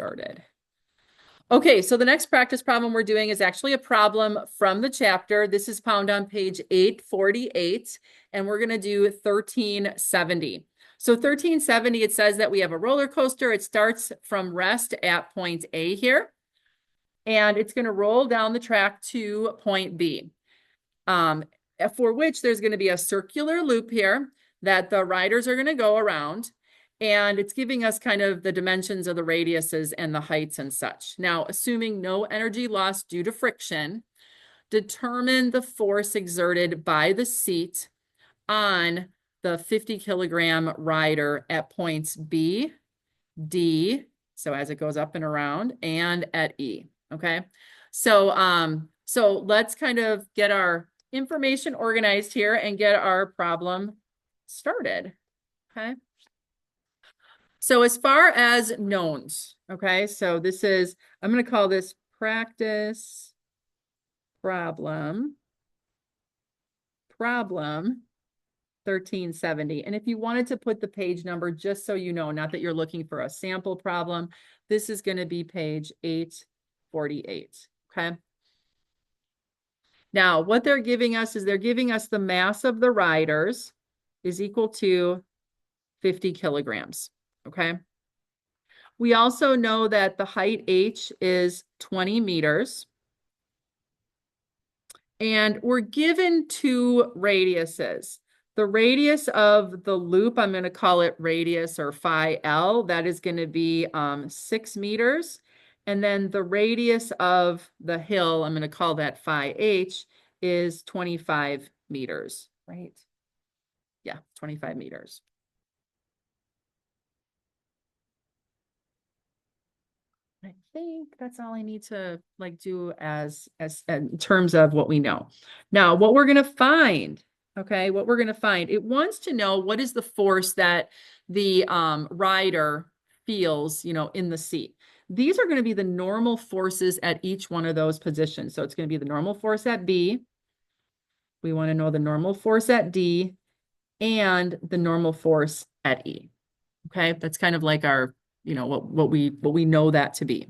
started. Okay, so the next practice problem we're doing is actually a problem from the chapter. This is found on page 848, and we're going to do 1370. So 1370, it says that we have a roller coaster. It starts from rest at point A here, and it's going to roll down the track to point B, for which there's going to be a circular loop here that the riders are going to go around. And it's giving us kind of the dimensions of the radiuses and the heights and such. Now, assuming no energy loss due to friction, determine the force exerted by the seat on the 50 kilogram rider at points B, D, so as it goes up and around, and at E, okay? So let's kind of get our information organized here and get our problem started, okay? So as far as knowns, okay, so this is, I'm going to call this practice problem 1370. And if you wanted to put the page number, just so you know, not that you're looking for a sample problem, this is going to be page 848, okay? Now, what they're giving us is they're giving us the mass of the riders is equal to 50 kilograms. Okay. We also know that the height H is 20 meters. And we're given two radiuses. The radius of the loop, I'm going to call it radius or phi L. That is going to be 6 meters. And then the radius of the hill, I'm going to call that phi H, is 25 meters, right? Yeah, 25 meters. I think that's all I need to do as in terms of what we know. Now, what we're going to find, okay, it wants to know what is the force that the rider feels, in the seat. These are going to be the normal forces at each one of those positions. So it's going to be the normal force at B. We want to know the normal force at D and the normal force at E. Okay, that's kind of like our what we know that to be.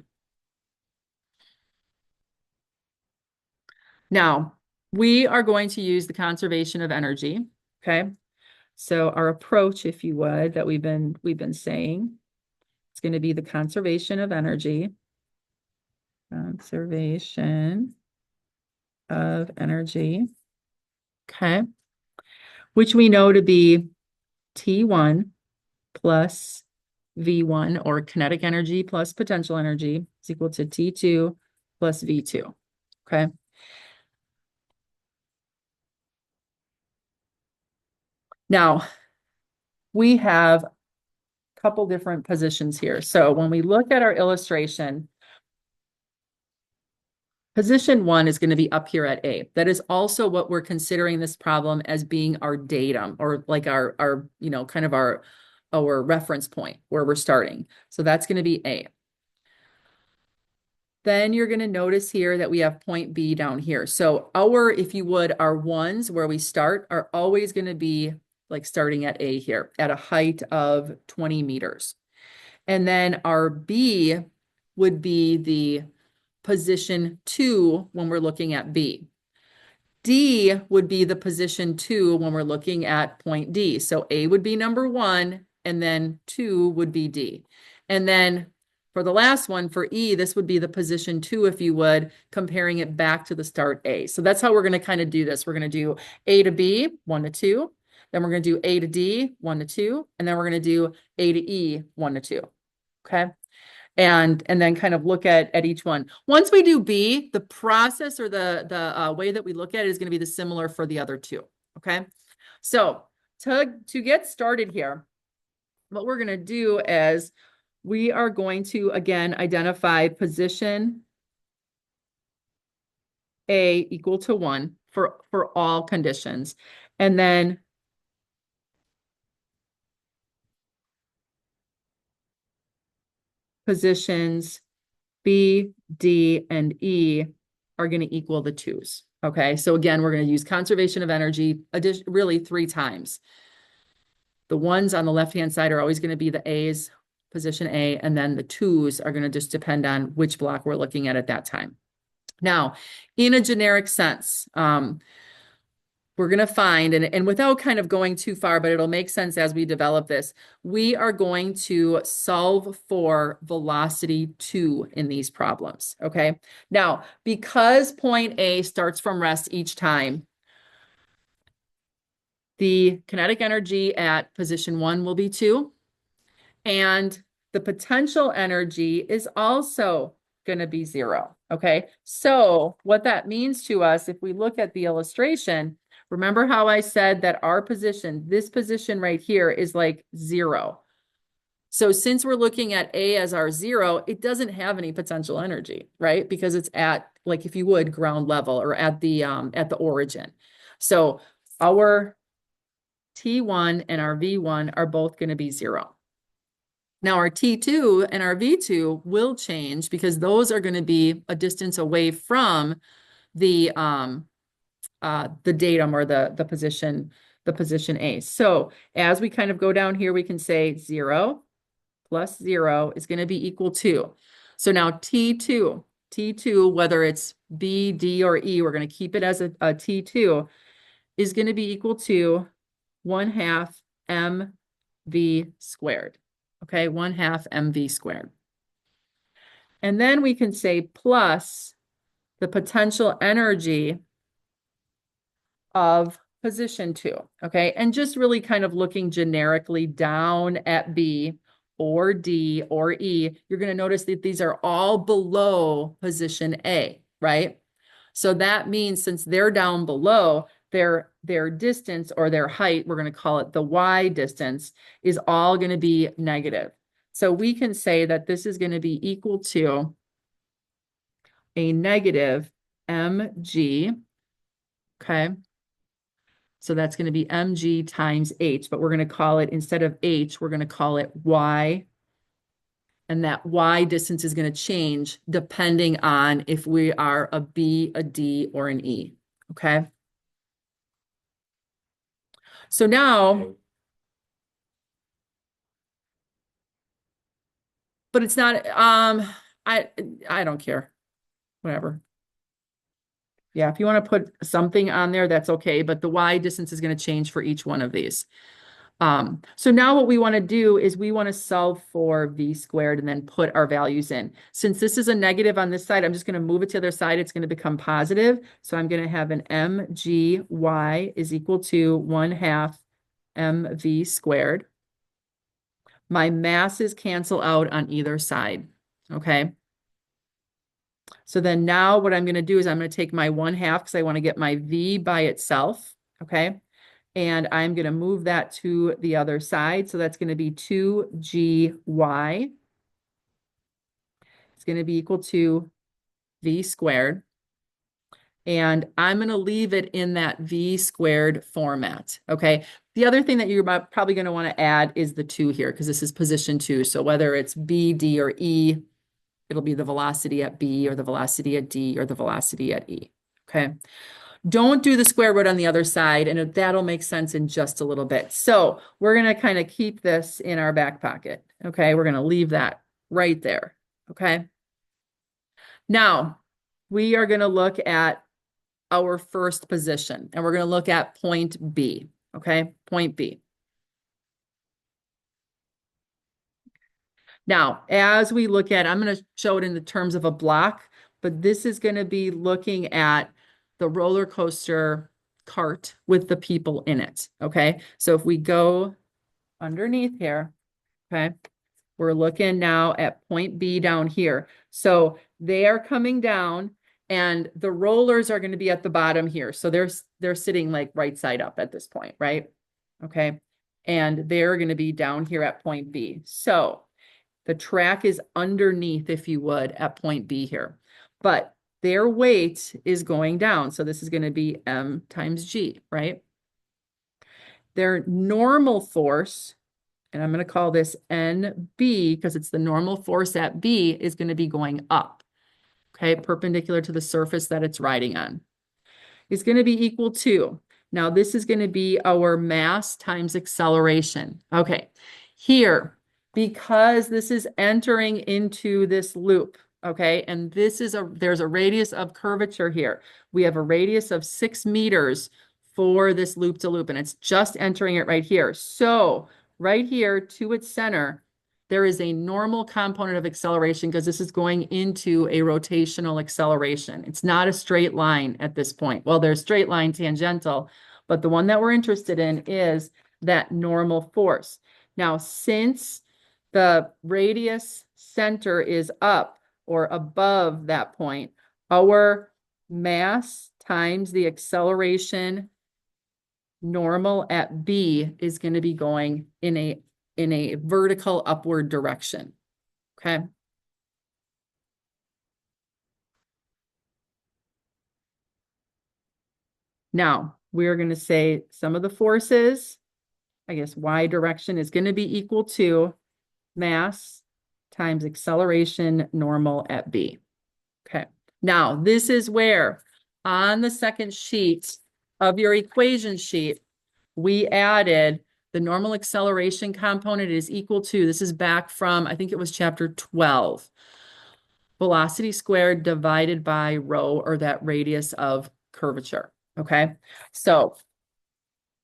Now, we are going to use the conservation of energy, okay? So our approach, if you would, that we've been saying, it's going to be the conservation of energy. Conservation of energy, okay? Which we know to be T1 plus V1, or kinetic energy plus potential energy, is equal to T2 plus V2, okay? Now, we have a couple different positions here. So when we look at our illustration, position 1 is going to be up here at A. That is also what we're considering this problem as being our datum, or like our kind of our reference point where we're starting. So that's going to be A. Then you're going to notice here that we have point B down here. So if you would, our ones where we start are always going to be like starting at A here at a height of 20 meters. And then our B would be the position 2 when we're looking at B. D would be the position 2 when we're looking at point D. So A would be number 1, and then 2 would be D. And then for the last one, for E, this would be the position 2, if you would, comparing it back to the start A. So that's how we're going to kind of do this. We're going to do A to B, 1 to 2. Then we're going to do A to D, 1 to 2. And then we're going to do A to E, 1 to 2. Okay. And then kind of look at each one. Once we do B, the process or the way that we look at it is going to be the similar for the other two. Okay. So to get started here, what we're going to do is we are going to, again, identify position A equal to 1 for all conditions. And then positions B, D, and E are going to equal the 2's. Okay, so again, we're going to use conservation of energy really 3 times. The ones on the left-hand side are always going to be the A's. position A, and then the 2s are going to just depend on which block we're looking at that time. Now, in a generic sense, we're going to find, and without kind of going too far, but it'll make sense as we develop this, we are going to solve for velocity 2 in these problems, okay? Now, because point A starts from rest each time, the kinetic energy at position 1 will be 2, and the potential energy is also going to be 0, okay? So what that means to us, if we look at the illustration, remember how I said that our position, this position right here, is like 0. So since we're looking at A as our 0, it doesn't have any potential energy, right? Because it's at, like if you would, ground level or at the origin. So our T1 and our V1 are both going to be 0. Now our T2 and our V2 will change because those are going to be a distance away from the datum or the position A. So as we kind of go down here, we can say 0 plus 0 is going to be equal to. So now T2, whether it's B, D, or E, we're going to keep it as a T2, is going to be equal to 1/2 mv squared. Okay, 1/2 mv squared. And then we can say plus the potential energy of position 2, okay? And just really kind of looking generically down at B or D or E, you're going to notice that these are all below position A, right? So that means since they're down below, their distance or their height, we're going to call it the Y distance, is all going to be negative. So we can say that this is going to be equal to a negative mg, okay? So that's going to be mg times h, but we're going to call it, instead of h, we're going to call it y. And that y distance is going to change depending on if we are a B, a D, or an E, okay? So now, but it's not, I don't care, whatever. Yeah, if you want to put something on there, that's okay, but the y distance is going to change for each one of these. So now what we want to do is we want to solve for v squared and then put our values in. Since this is a negative on this side, I'm just going to move it to the other side. It's going to become positive. So I'm going to have an mgy is equal to 1/2 mv squared. My masses cancel out on either side, okay? So then now what I'm going to do is I'm going to take my 1/2 because I want to get my v by itself, okay? And I'm going to move that to the other side. So that's going to be 2gy. It's going to be equal to v squared. And I'm going to leave it in that v squared format, okay? The other thing that you're probably going to want to add is the 2 here because this is position 2. So whether it's B, D, or E, it'll be the velocity at B or the velocity at D or the velocity at E, okay? Don't do the square root on the other side, and that'll make sense in just a little bit. So we're going to kind of keep this in our back pocket, okay? We're going to leave that right there, okay? Now, we are going to look at our first position, and we're going to look at point B, okay? Point B. Now, as we look at, I'm going to show it in the terms of a block, but this is going to be looking at the roller coaster cart with the people in it, okay? So if we go underneath here, okay, we're looking now at point B down here. So they are coming down and the rollers are going to be at the bottom here. So they're sitting like right side up at this point, right? Okay. And they're going to be down here at point B. So the track is underneath, if you would, at point B here. But their weight is going down. So this is going to be M times G, right? Their normal force, and I'm going to call this NB because it's the normal force at B, is going to be going up, okay, perpendicular to the surface that it's riding on. It's going to be equal to, now this is going to be our mass times acceleration. Okay, here, because this is entering into this loop, okay? And there's a radius of curvature here. We have a radius of 6 meters for this loop to loop, and it's just entering it right here. So right here to its center, there is a normal component of acceleration because this is going into a rotational acceleration. It's not a straight line at this point. Well, there's straight line tangential, but the one that we're interested in is that normal force. Now, since the radius center is up or above that point, our mass times the acceleration normal at B is going to be going in a vertical upward direction. Okay. Now we're going to say some of the forces, I guess Y direction is going to be equal to mass times acceleration normal at B. Okay. Now this is where on the second sheet of your equation sheet, we added the normal acceleration component is equal to, this is back from, I think it was chapter 12, velocity squared divided by rho, or that radius of curvature. Okay. So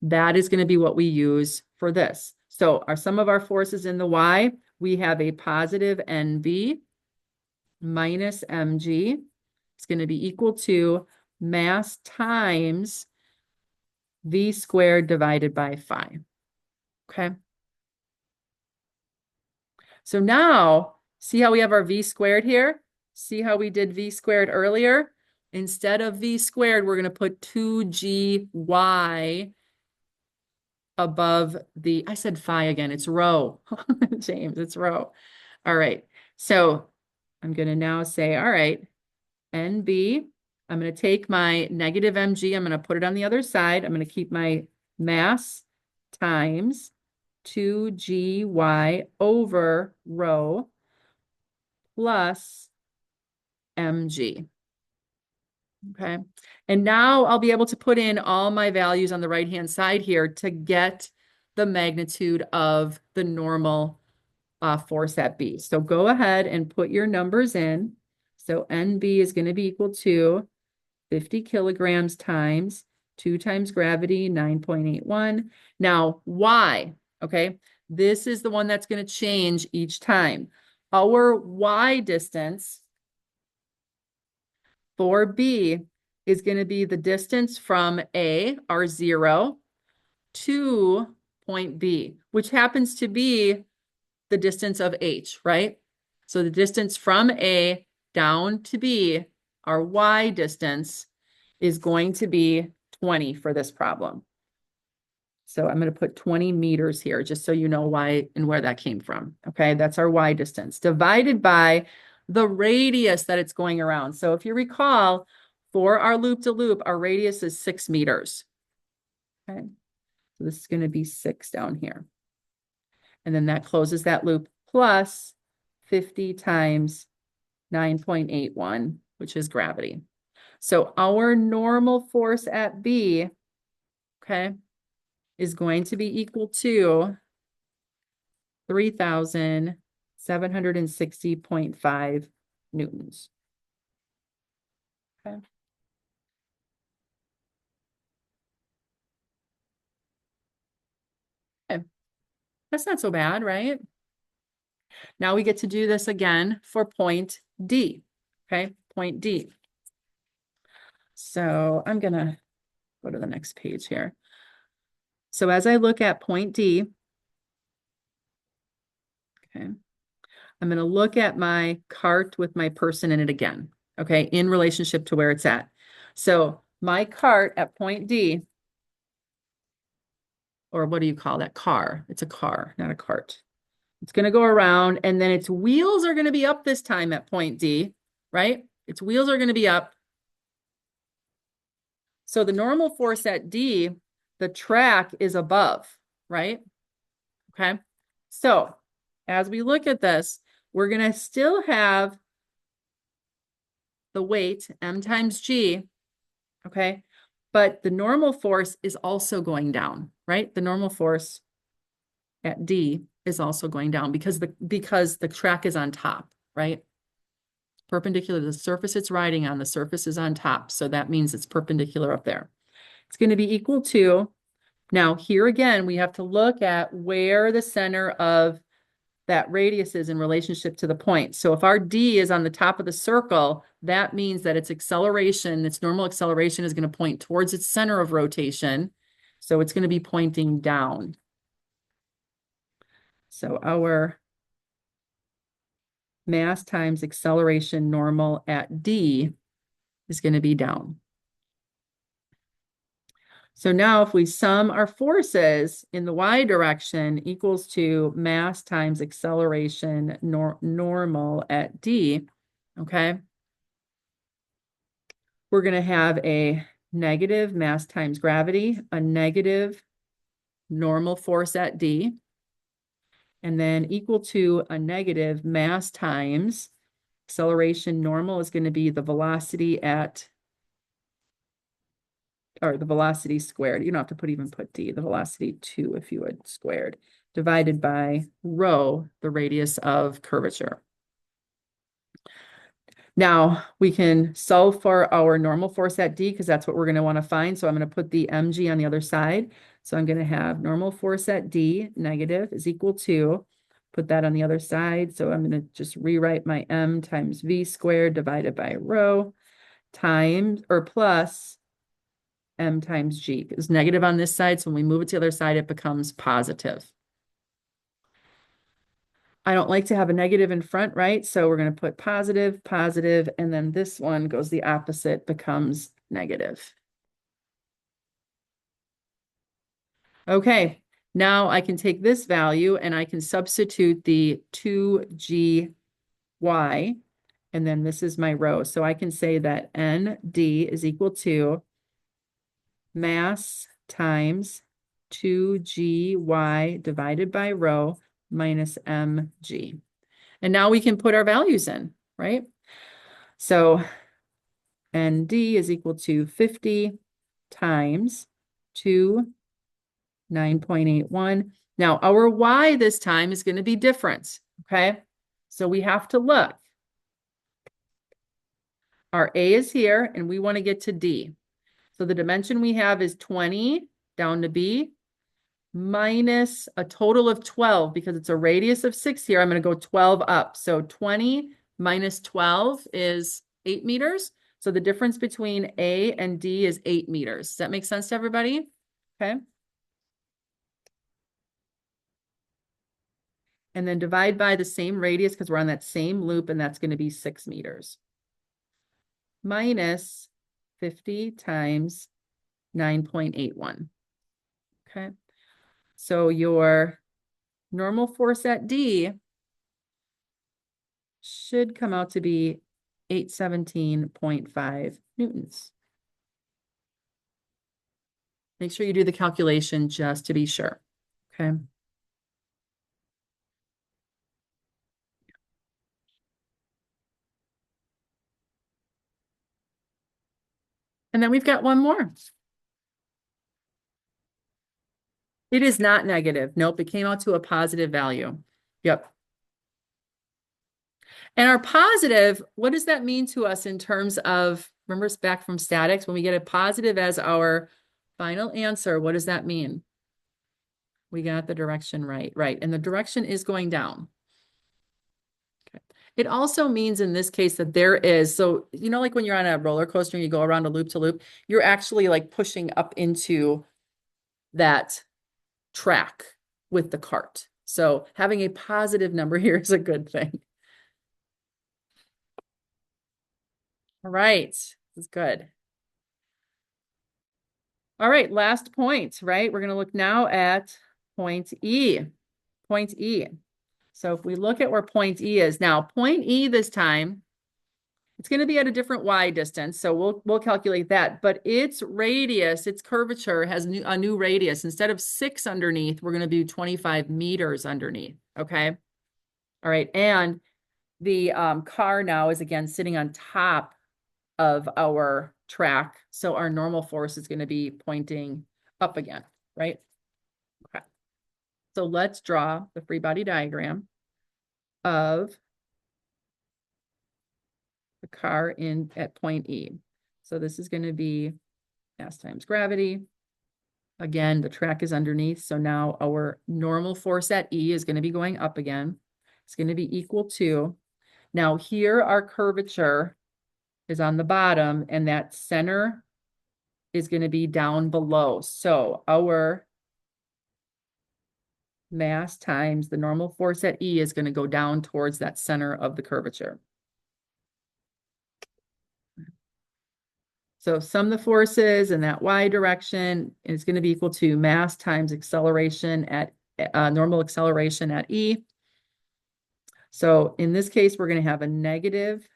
that is going to be what we use for this. So some of our forces in the Y, we have a positive NB minus mg. It's going to be equal to mass times v squared divided by phi. Okay. So now, see how we have our v squared here? See how we did v squared earlier? Instead of v squared, we're going to put 2gy above the, I said phi again, it's rho. James, it's rho. All right. So I'm going to now say, all right, NB, I'm going to take my negative mg, I'm going to put it on the other side. I'm going to keep my mass times 2gy over rho plus mg. Okay. And now I'll be able to put in all my values on the right-hand side here to get the magnitude of the normal force at B. So go ahead and put your numbers in. So NB is going to be equal to 50 kilograms times 2 times gravity, 9.81. Now, Y, okay, this is the one that's going to change each time. Our Y distance for B is going to be the distance from A, our 0, to point B, which happens to be the distance of H, right? So the distance from A down to B, our Y distance, is going to be 20 for this problem. So I'm going to put 20 meters here, just so you know why and where that came from. Okay, that's our Y distance, divided by the radius that it's going around. So if you recall, for our loop-to-loop, our radius is 6 meters. Okay, so this is going to be 6 down here. And then that closes that loop, plus 50 times 9.81, which is gravity. So our normal force at B, okay, is going to be equal to 3,760.5 newtons. Okay. Okay. That's not so bad, right? Now we get to do this again for point D. Okay, point D. So I'm going to go to the next page here. So as I look at point D, okay, I'm going to look at my cart with my person in it again, okay, in relationship to where it's at. So my cart at point D, or what do you call that? Car. It's a car, not a cart. It's going to go around, and then its wheels are going to be up this time at point D, right? Its wheels are going to be up. So the normal force at D, the track is above, right? Okay. So as we look at this, we're going to still have the weight, M times G, okay? But the normal force is also going down, right? The normal force at D is also going down because the track is on top, right? Perpendicular to the surface it's riding on, the surface is on top. So that means it's perpendicular up there. It's going to be equal to, now here again, we have to look at where the center of that radius is in relationship to the point. So if our D is on the top of the circle, that means that its acceleration, its normal acceleration is going to point towards its center of rotation. So it's going to be pointing down. So our mass times acceleration normal at D is going to be down. So now if we sum our forces in the y direction equals to mass times acceleration normal at D, okay? We're going to have a negative mass times gravity, a negative normal force at D, and then equal to a negative mass times acceleration normal is going to be the velocity at, or the velocity squared. You don't have to even put D, the velocity 2 if you would squared, divided by rho, the radius of curvature. Now we can solve for our normal force at D because that's what we're going to want to find. So I'm going to put the mg on the other side. So I'm going to have normal force at D negative is equal to, put that on the other side. So I'm going to just rewrite my m times v squared divided by rho times, or plus m times g. It's negative on this side, so when we move it to the other side, it becomes positive. I don't like to have a negative in front, right? So we're going to put positive, positive, and then this one goes the opposite, becomes negative. Okay, now I can take this value and I can substitute the 2gy, and then this is my rho. So I can say that nd is equal to mass times 2gy divided by rho minus mg. And now we can put our values in, right? So nd is equal to 50 times 9.81. Now our y this time is going to be different, okay? So we have to look. Our a is here, and we want to get to d. So the dimension we have is 20 down to b, minus a total of 12, because it's a radius of 6 here. I'm going to go 12 up. So 20 minus 12 is 8 meters. So the difference between A and D is 8 meters. Does that make sense to everybody? Okay. And then divide by the same radius because we're on that same loop, and that's going to be 6 meters. Minus 50 times 9.81. Okay. So your normal force at D should come out to be 817.5 newtons. Make sure you do the calculation just to be sure, okay? And then we've got one more. It is not negative. Nope, it came out to a positive value. Yep. And our positive, what does that mean to us in terms of, remember it's back from statics, when we get a positive as our final answer, what does that mean? We got the direction right, and the direction is going down. Okay. It also means in this case that there is, so you know, like when you're on a roller coaster and you go around a loop to loop, you're actually like pushing up into that track with the cart. So having a positive number here is a good thing. All right, this is good. All right, last point, right? We're going to look now at point E. Point E. So if we look at where point E is now, point E this time, it's going to be at a different y distance. So we'll calculate that. But its radius, its curvature has a new radius. Instead of 6 underneath, we're going to do 25 meters underneath. Okay. All right. And the car now is again sitting on top of our track. So our normal force is going to be pointing up again, right? Okay. So let's draw the free body diagram of the car in at point E. So this is going to be mass times gravity. Again, the track is underneath. So now our normal force at E is going to be going up again. It's going to be equal to, now here our curvature is on the bottom and that center is going to be down below. So our mass times the normal force at E is going to go down towards that center of the curvature. So sum the forces in that y direction is going to be equal to mass times acceleration at normal acceleration at E. So in this case, we're going to have a negative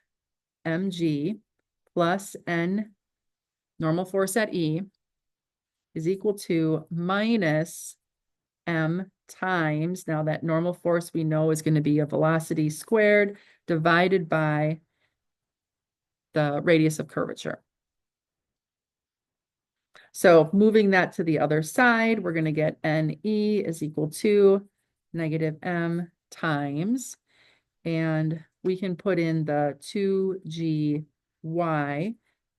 mg plus n normal force at E is equal to minus m times, now that normal force we know is going to be a velocity squared divided by the radius of curvature. So moving that to the other side, we're going to get NE is equal to negative m times, and we can put in the 2gy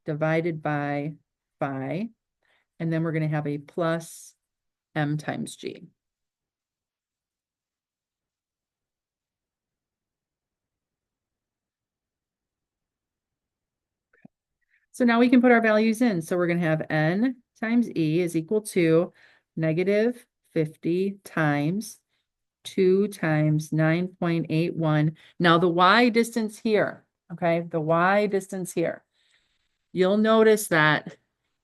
divided by phi, and then we're going to have a plus m times g. So now we can put our values in. So we're going to have n times e is equal to negative 50 times 2 times 9.81. Now the y distance here, okay, the y distance here, you'll notice that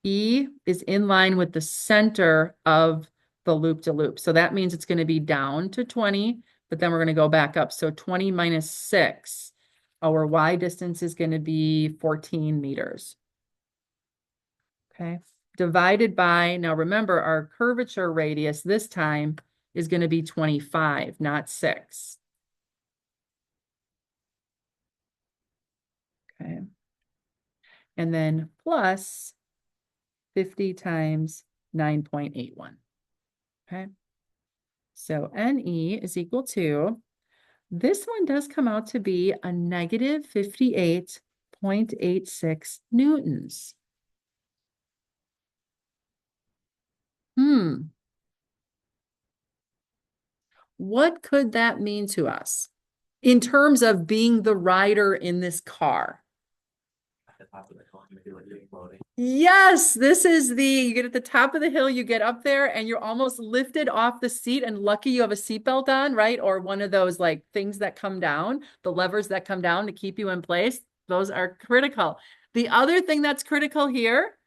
E is in line with the center of the loop-to-loop. So that means it's going to be down to 20, but then we're going to go back up. So 20 minus 6, our y distance is going to be 14 meters. Okay, divided by, now remember our curvature radius this time is going to be 25, not 6. Okay. And then plus 50 times 9.81. Okay. So NE is equal to, this one does come out to be a negative 58.86 newtons. What could that mean to us in terms of being the rider in this car? Yes, this is you get at the top of the hill, you get up there and you're almost lifted off the seat, and lucky you have a seatbelt on, right? Or one of those like things that come down, the levers that come down to keep you in place. Those are critical. The other thing that's critical here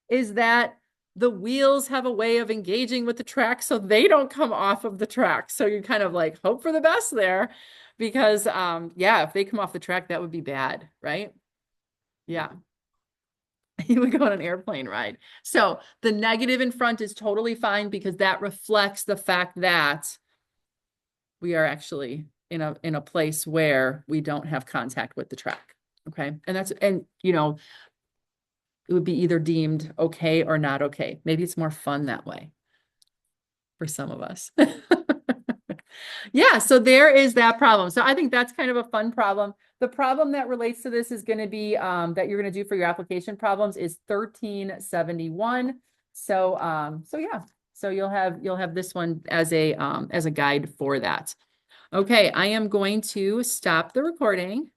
is that the wheels have a way of engaging with the track so they don't come off of the track. So you kind of like hope for the best there because yeah, if they come off the track, that would be bad, right? Yeah. You would go on an airplane ride. So the negative in front is totally fine because that reflects the fact that we are actually in a place where we don't have contact with the track. Okay. And you know, it would be either deemed okay or not okay. Maybe it's more fun that way for some of us. Yeah, so there is that problem. So I think that's kind of a fun problem. The problem that relates to this is going to be that you're going to do for your application problems is 1371. So yeah, so you'll have this one as a guide for that. Okay, I am going to stop the recording.